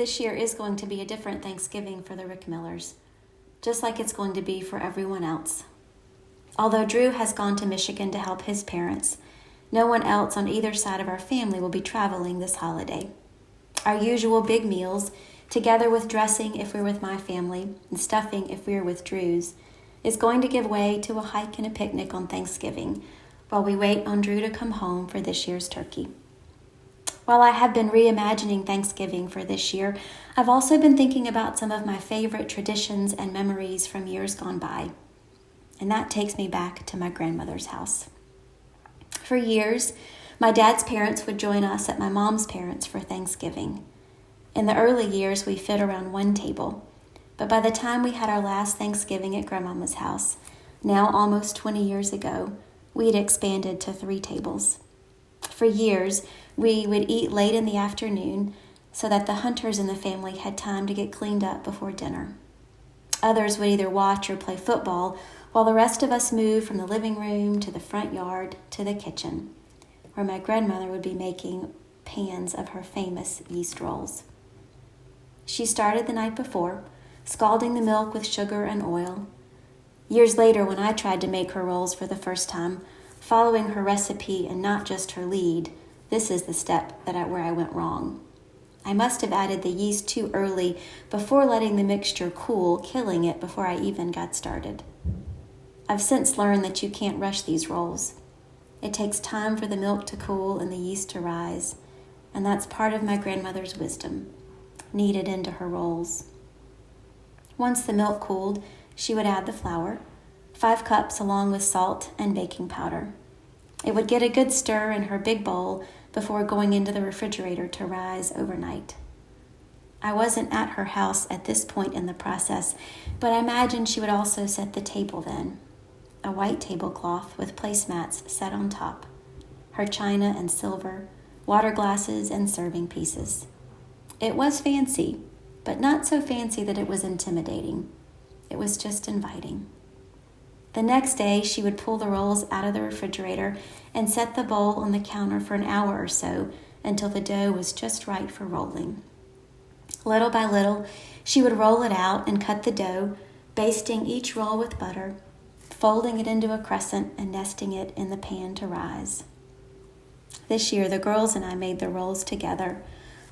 this year is going to be a different Thanksgiving for the Rick Millers, just like it's going to be for everyone else. Although Drew has gone to Michigan to help his parents, no one else on either side of our family will be traveling this holiday. Our usual big meals, together with dressing if we're with my family and stuffing if we're with Drew's, is going to give way to a hike and a picnic on Thanksgiving while we wait on Drew to come home for this year's turkey. While I have been reimagining Thanksgiving for this year, I've also been thinking about some of my favorite traditions and memories from years gone by. And that takes me back to my grandmother's house. For years, my dad's parents would join us at my mom's parents for Thanksgiving. In the early years, we fit around one table. But by the time we had our last Thanksgiving at Grandmama's house, now almost 20 years ago, we had expanded to 3 tables. For years, we would eat late in the afternoon so that the Hunters in the family had time to get cleaned up before dinner. Others would either watch or play football while the rest of us moved from the living room to the front yard to the kitchen, where my grandmother would be making pans of her famous yeast rolls. She started the night before, scalding the milk with sugar and oil. Years later, when I tried to make her rolls for the first time, following her recipe and not just her lead, this is the step where I went wrong. I must have added the yeast too early before letting the mixture cool, killing it before I even got started. I've since learned that you can't rush these rolls. It takes time for the milk to cool and the yeast to rise, and that's part of my grandmother's wisdom, kneaded into her rolls. Once the milk cooled, she would add the flour, 5 cups along with salt and baking powder. It would get a good stir in her big bowl before going into the refrigerator to rise overnight. I wasn't at her house at this point in the process, but I imagine she would also set the table then. A white tablecloth with placemats set on top, her china and silver, water glasses and serving pieces. It was fancy, but not so fancy that it was intimidating. It was just inviting. The next day, she would pull the rolls out of the refrigerator and set the bowl on the counter for an hour or so until the dough was just right for rolling. Little by little, she would roll it out and cut the dough, basting each roll with butter, folding it into a crescent and nesting it in the pan to rise. This year, the girls and I made the rolls together,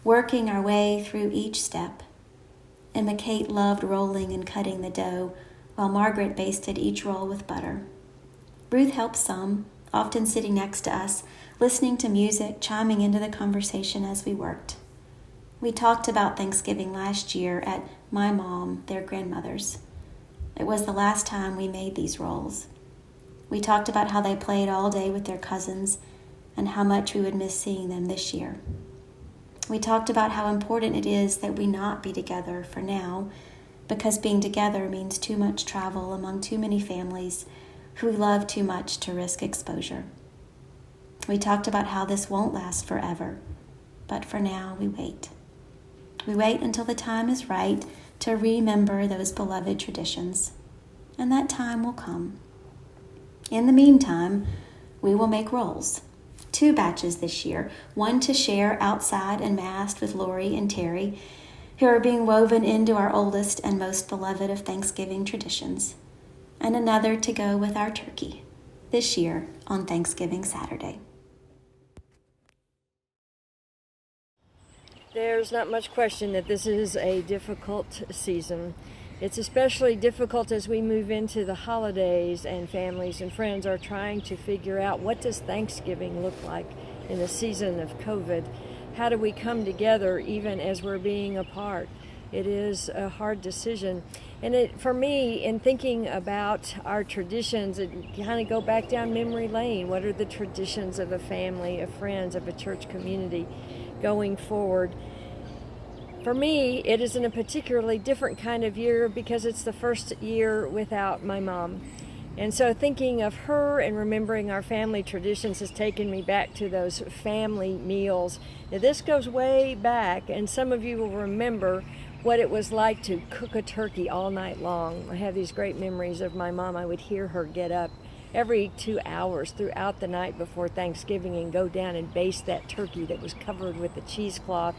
working our way through each step. Emma Kate loved rolling and cutting the dough, while Margaret basted each roll with butter. Ruth helped some, often sitting next to us, listening to music, chiming into the conversation as we worked. We talked about Thanksgiving last year at my mom, their grandmother's. It was the last time we made these rolls. We talked about how they played all day with their cousins and how much we would miss seeing them this year. We talked about how important it is that we not be together for now, because being together means too much travel among too many families who we love too much to risk exposure. We talked about how this won't last forever, but for now we wait. We wait until the time is right to remember those beloved traditions, and that time will come. In the meantime, we will make rolls. 2 batches this year, one to share outside and masked with Lori and Terry, who are being woven into our oldest and most beloved of Thanksgiving traditions, and another to go with our turkey, this year on Thanksgiving Saturday. There's not much question that this is a difficult season. It's especially difficult as we move into the holidays and families and friends are trying to figure out, what does Thanksgiving look like in the season of COVID? How do we come together even as we're being apart? It is a hard decision. And for me, in thinking about our traditions, it kind of go back down memory lane. What are the traditions of a family, of friends, of a church community going forward? For me, it is in a particularly different kind of year because it's the first year without my mom. And so thinking of her and remembering our family traditions has taken me back to those family meals. Now, this goes way back, and some of you will remember what it was like to cook a turkey all night long. I have these great memories of my mom. I would hear her get up every 2 hours throughout the night before Thanksgiving and go down and baste that turkey that was covered with the cheesecloth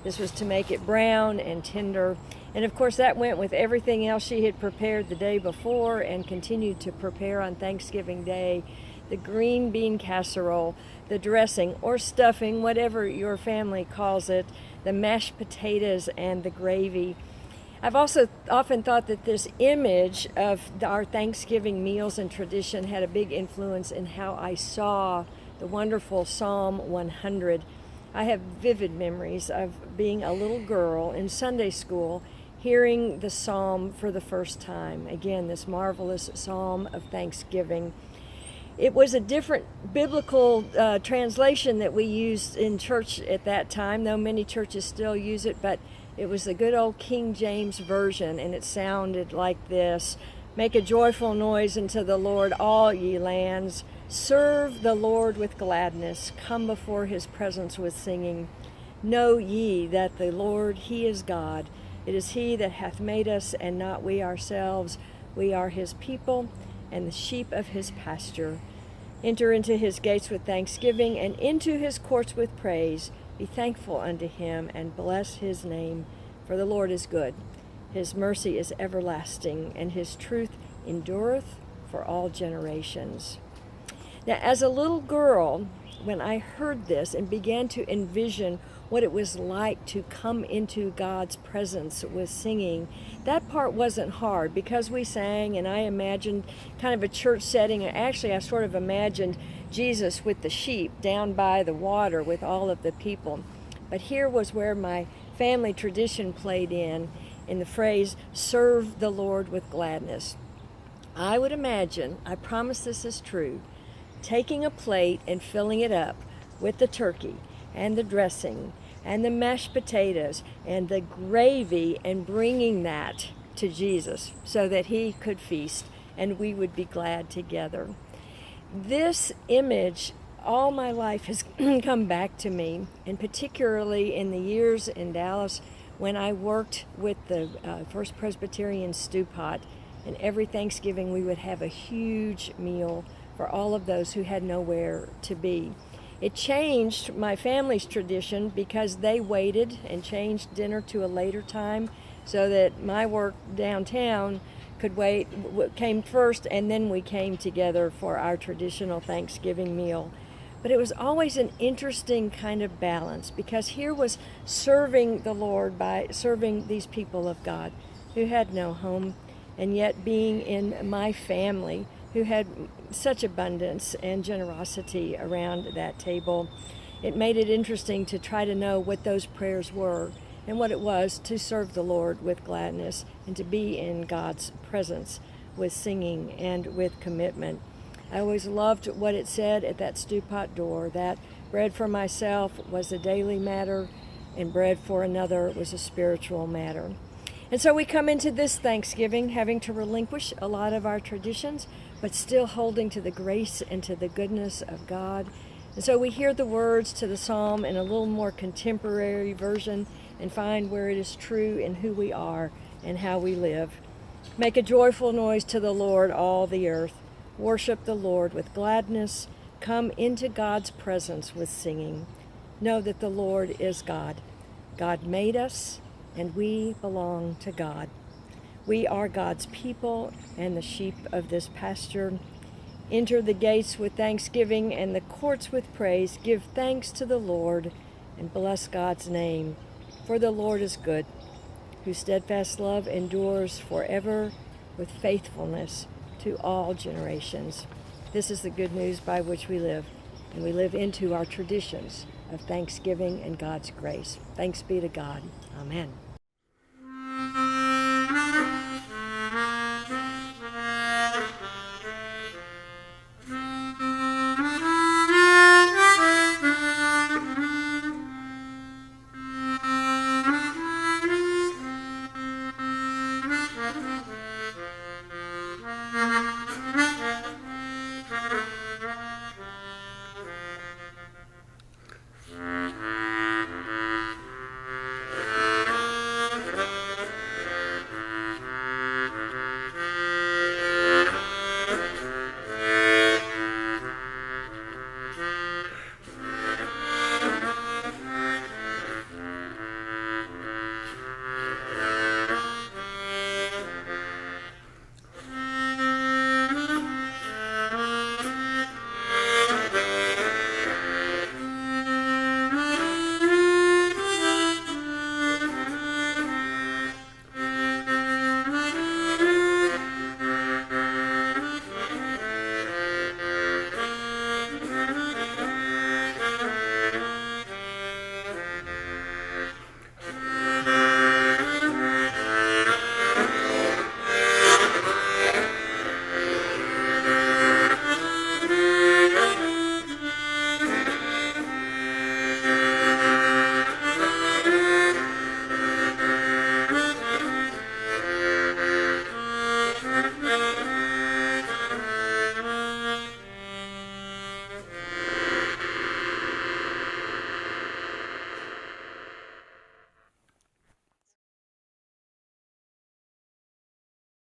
This was to make it brown and tender. And of course, that went with everything else she had prepared the day before and continued to prepare on Thanksgiving Day. The green bean casserole, the dressing or stuffing, whatever your family calls it, the mashed potatoes, and the gravy. I've also often thought that this image of our Thanksgiving meals and tradition had a big influence in how I saw the wonderful Psalm 100. I have vivid memories of being a little girl in Sunday school, hearing the psalm for the first time. Again, this marvelous psalm of thanksgiving. It was a different biblical translation that we used in church at that time, though many churches still use it, but it was the good old King James Version, and it sounded like this. Make a joyful noise unto the Lord, all ye lands. Serve the Lord with gladness. Come before his presence with singing. Know ye that the Lord, he is God. It is he that hath made us, and not we ourselves. We are his people, and the sheep of his pasture. Enter into his gates with thanksgiving, and into his courts with praise. Be thankful unto him, and bless his name. For the Lord is good. His mercy is everlasting, and his truth endureth for all generations. Now, as a little girl, when I heard this and began to envision what it was like to come into God's presence with singing, that part wasn't hard because we sang, and I imagined kind of a church setting. Actually, I sort of imagined Jesus with the sheep down by the water with all of the people. But here was where my family tradition played in the phrase, serve the Lord with gladness. I would imagine, I promise this is true, taking a plate and filling it up with the turkey and the dressing and the mashed potatoes and the gravy and bringing that to Jesus so that he could feast and we would be glad together. This image all my life has come back to me, and particularly in the years in Dallas when I worked with the First Presbyterian Stew Pot, and every Thanksgiving we would have a huge meal for all of those who had nowhere to be. It changed my family's tradition because they waited and changed dinner to a later time so that my work downtown came first, and then we came together for our traditional Thanksgiving meal. But it was always an interesting kind of balance because here was serving the Lord by serving these people of God who had no home, and yet being in my family who had such abundance and generosity around that table. It made it interesting to try to know what those prayers were and what it was to serve the Lord with gladness and to be in God's presence with singing and with commitment. I always loved what it said at that stew pot door, that bread for myself was a daily matter and bread for another was a spiritual matter. And so we come into this Thanksgiving having to relinquish a lot of our traditions, but still holding to the grace and to the goodness of God. And so we hear the words to the psalm in a little more contemporary version and find where it is true in who we are and how we live. Make a joyful noise to the Lord, all the earth. Worship the Lord with gladness. Come into God's presence with singing. Know that the Lord is God. God made us, and we belong to God. We are God's people and the sheep of this pasture. Enter the gates with thanksgiving and the courts with praise. Give thanks to the Lord and bless God's name. For the Lord is good, whose steadfast love endures forever with faithfulness to all generations. This is the good news by which we live, and we live into our traditions of thanksgiving and God's grace. Thanks be to God. Amen.